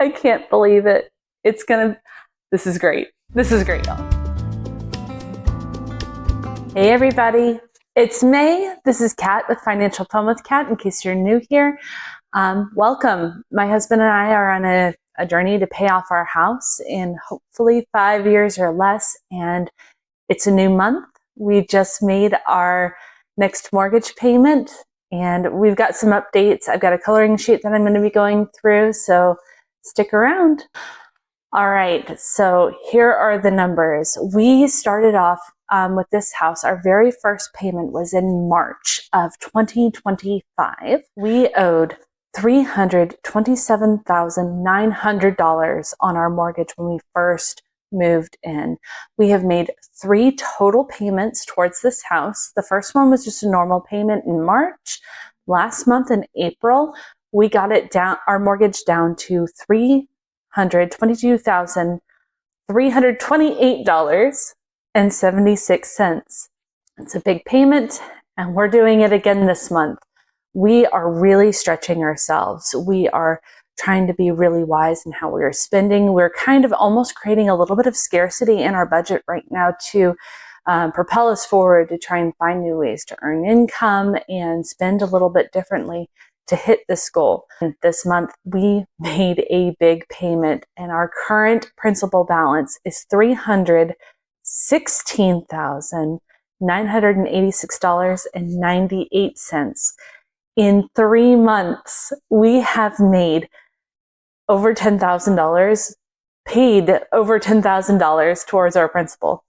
I can't believe it. This is great. This is great, y'all. Hey everybody, it's May. This is Kat with Financial Fun with Kat, in case you're new here. Welcome. My husband and I are on a journey to pay off our house in hopefully 5 years or less, and it's a new month. We just made our next mortgage payment, and we've got some updates. I've got a coloring sheet that I'm going to be going through, so stick around. All right, so here are the numbers. We started off with this house. Our very first payment was in March of 2025. We owed $327,900 on our mortgage when we first moved in. We have made 3 total payments towards this house. The first one was just a normal payment in March. Last month in April, we got it down, our mortgage down to $322,328.76. It's a big payment, and we're doing it again this month. We are really stretching ourselves. We are trying to be really wise in how we are spending. We're kind of almost creating a little bit of scarcity in our budget right now to propel us forward, to try and find new ways to earn income and spend a little bit differently to hit this goal. And this month, we made a big payment, and our current principal balance is $316,986.98. In 3 months, we have made over $10,000, paid over $10,000 towards our principal.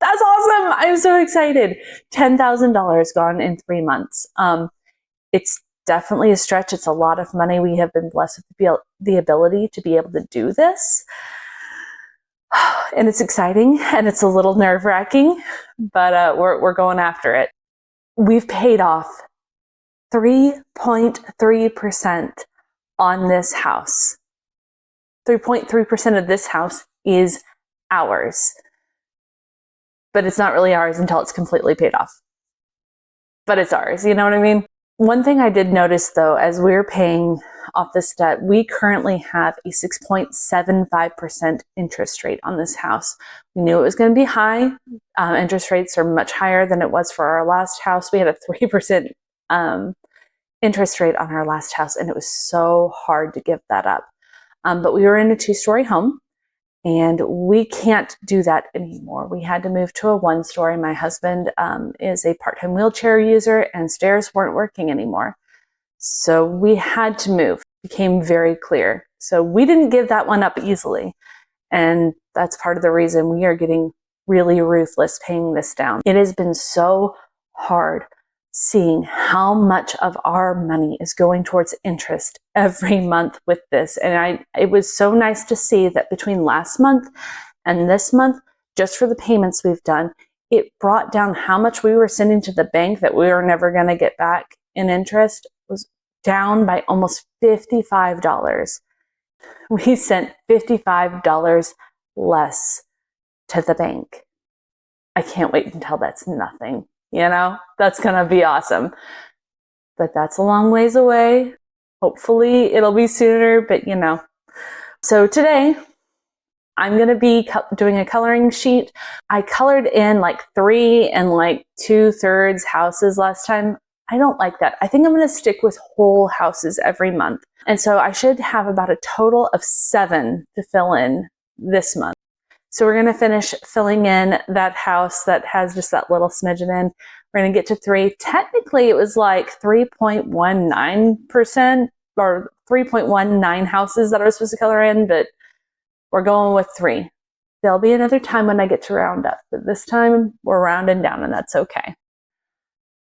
That's awesome. I'm so excited. $10,000 gone in 3 months. It's definitely a stretch. It's a lot of money. We have been blessed with the ability to be able to do this. And it's exciting, and it's a little nerve-wracking, but we're going after it. We've paid off 3.3% on this house. 3.3% of this house is ours. But it's not really ours until it's completely paid off. But it's ours, you know what I mean? One thing I did notice, though, as we're paying off this debt, we currently have a 6.75% interest rate on this house. We knew it was going to be high. Interest rates are much higher than it was for our last house. We had a 3% interest rate on our last house, and it was so hard to give that up. But we were in a 2-story home, and we can't do that anymore. We had to move to a 1-story. My husband is a part-time wheelchair user, and stairs weren't working anymore. So we had to move. It became very clear. So we didn't give that one up easily. And that's part of the reason we are getting really ruthless paying this down. It has been so hard seeing how much of our money is going towards interest every month with this. And it was so nice to see that between last month and this month, just for the payments we've done, it brought down how much we were sending to the bank that we were never going to get back in interest. It was down by almost $55. We sent $55 less to the bank. I can't wait until that's nothing. You know, that's going to be awesome. But that's a long ways away. Hopefully it'll be sooner, but you know. So today I'm going to be doing a coloring sheet. I colored in like 3 and like 2/3 houses last time. I don't like that. I think I'm going to stick with whole houses every month. And so I should have about a total of 7 to fill in this month. So we're going to finish filling in that house that has just that little smidgen in. We're going to get to 3. Technically, it was like 3.19% or 3.19 houses that I was supposed to color in, but we're going with 3. There'll be another time when I get to round up, but this time we're rounding down, and that's okay.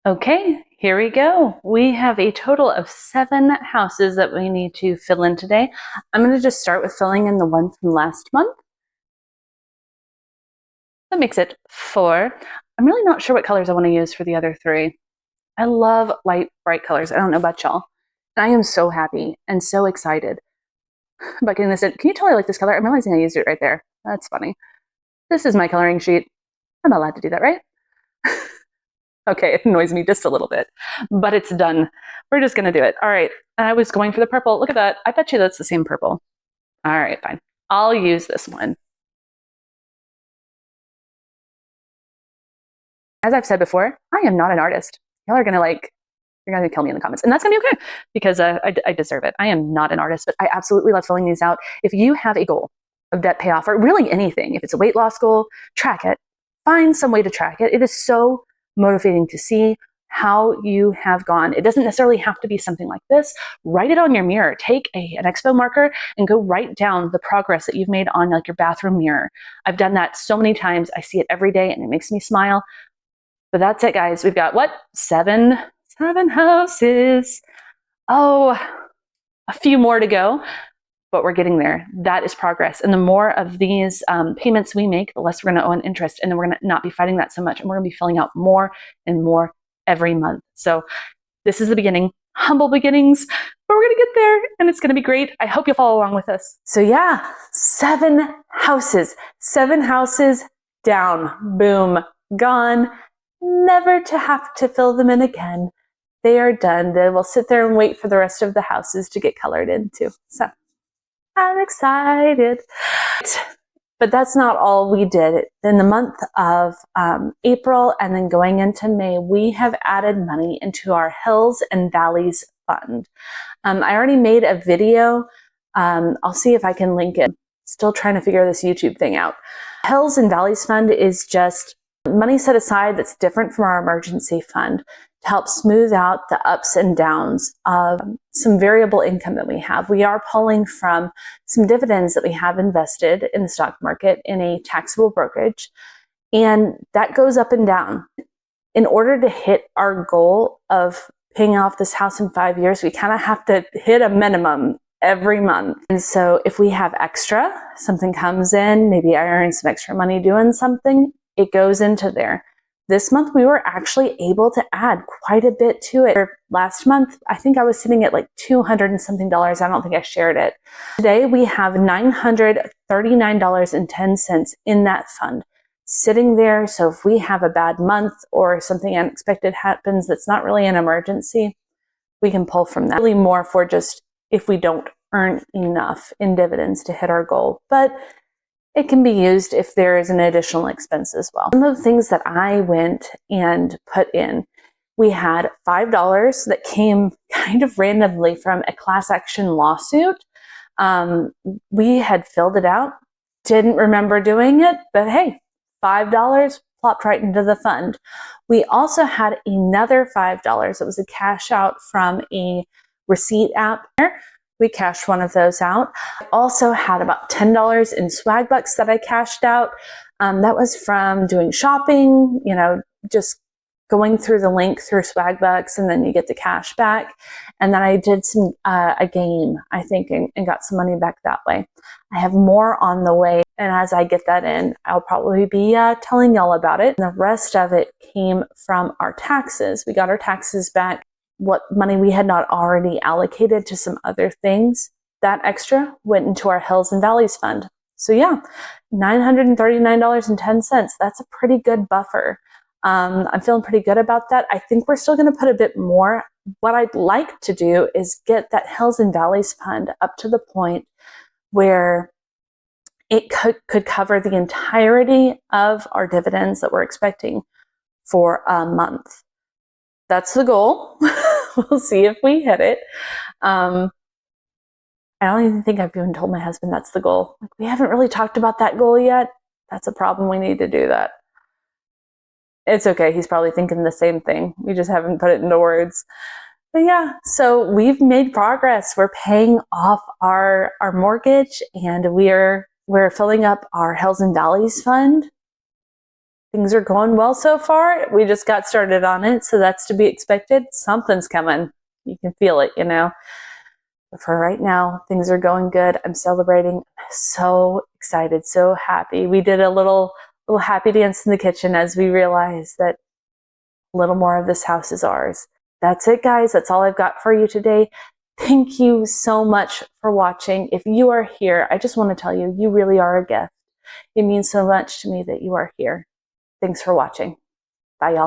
Okay, here we go. We have a total of 7 houses that we need to fill in today. I'm going to just start with filling in the one from last month. That makes it 4. I'm really not sure what colors I want to use for the other 3. I love light, bright colors. I don't know about y'all. I am so happy and so excited about getting this in. Can you tell I like this color? I'm realizing I used it right there. That's funny. This is my coloring sheet. I'm allowed to do that, right? Okay, it annoys me just a little bit, but it's done. We're just going to do it. All right. And I was going for the purple. Look at that. I bet you that's the same purple. All right, fine. I'll use this one. As I've said before, I am not an artist. Y'all are going to you're going to kill me in the comments. And that's going to be okay because I deserve it. I am not an artist, but I absolutely love filling these out. If you have a goal of debt payoff or really anything, if it's a weight loss goal, track it. Find some way to track it. It is so motivating to see how you have gone. It doesn't necessarily have to be something like this. Write it on your mirror. Take an expo marker and go write down the progress that you've made on like your bathroom mirror. I've done that so many times. I see it every day and it makes me smile. But that's it, guys. We've got what? Seven houses. Oh, a few more to go, but we're getting there. That is progress. And the more of these payments we make, the less we're going to owe in interest. And then we're going to not be fighting that so much. And we're going to be filling out more and more every month. So this is the beginning, humble beginnings, but we're going to get there and it's going to be great. I hope you'll follow along with us. So yeah, 7 houses down, boom, gone, never to have to fill them in again. They are done. They will sit there and wait for the rest of the houses to get colored into. So I'm excited. But that's not all we did. In the month of April and then going into May, we have added money into our Hills and Valleys Fund. I already made a video. I'll see if I can link it. Still trying to figure this YouTube thing out. Hills and Valleys Fund is just money set aside that's different from our emergency fund to help smooth out the ups and downs of some variable income that we have. We are pulling from some dividends that we have invested in the stock market in a taxable brokerage, and that goes up and down. In order to hit our goal of paying off this house in 5 years, we kind of have to hit a minimum every month. And so if we have extra, something comes in, maybe I earn some extra money doing something, it goes into there. This month, we were actually able to add quite a bit to it. Last month, I think I was sitting at like $200 and something. I don't think I shared it. Today, we have $939.10 in that fund sitting there. So if we have a bad month or something unexpected happens that's not really an emergency, we can pull from that. Really more for just if we don't earn enough in dividends to hit our goal. But it can be used if there is an additional expense as well. Some of the things that I went and put in, we had $5 that came kind of randomly from a class action lawsuit. We had filled it out, didn't remember doing it, but hey, $5 plopped right into the fund. We also had another $5 that was a cash out from a receipt app. We cashed one of those out. I also had about $10 in swag bucks that I cashed out. That was from doing shopping, just going through the link through swag bucks, and then you get the cash back. And then I did some a game, I think, and got some money back that way. I have more on the way, and as I get that in, I'll probably be telling y'all about it. And the rest of it came from our taxes. We got our taxes back. What money we had not already allocated to some other things, that extra went into our Hills and Valleys Fund. So yeah, $939.10. That's a pretty good buffer. I'm feeling pretty good about that. I think we're still going to put a bit more. What I'd like to do is get that Hills and Valleys Fund up to the point where it could cover the entirety of our dividends that we're expecting for a month. That's the goal. We'll see if we hit it. I don't even think I've even told my husband that's the goal. We haven't really talked about that goal yet. That's a problem. We need to do that. It's okay. He's probably thinking the same thing. We just haven't put it into words. But yeah, so we've made progress. We're paying off our mortgage, and we're filling up our Hills and Valleys Fund. Things are going well so far. We just got started on it, so that's to be expected. Something's coming. You can feel it, But for right now, things are going good. I'm celebrating. I'm so excited, so happy. We did a little happy dance in the kitchen as we realized that a little more of this house is ours. That's it, guys. That's all I've got for you today. Thank you so much for watching. If you are here, I just want to tell you, you really are a gift. It means so much to me that you are here. Thanks for watching. Bye, y'all.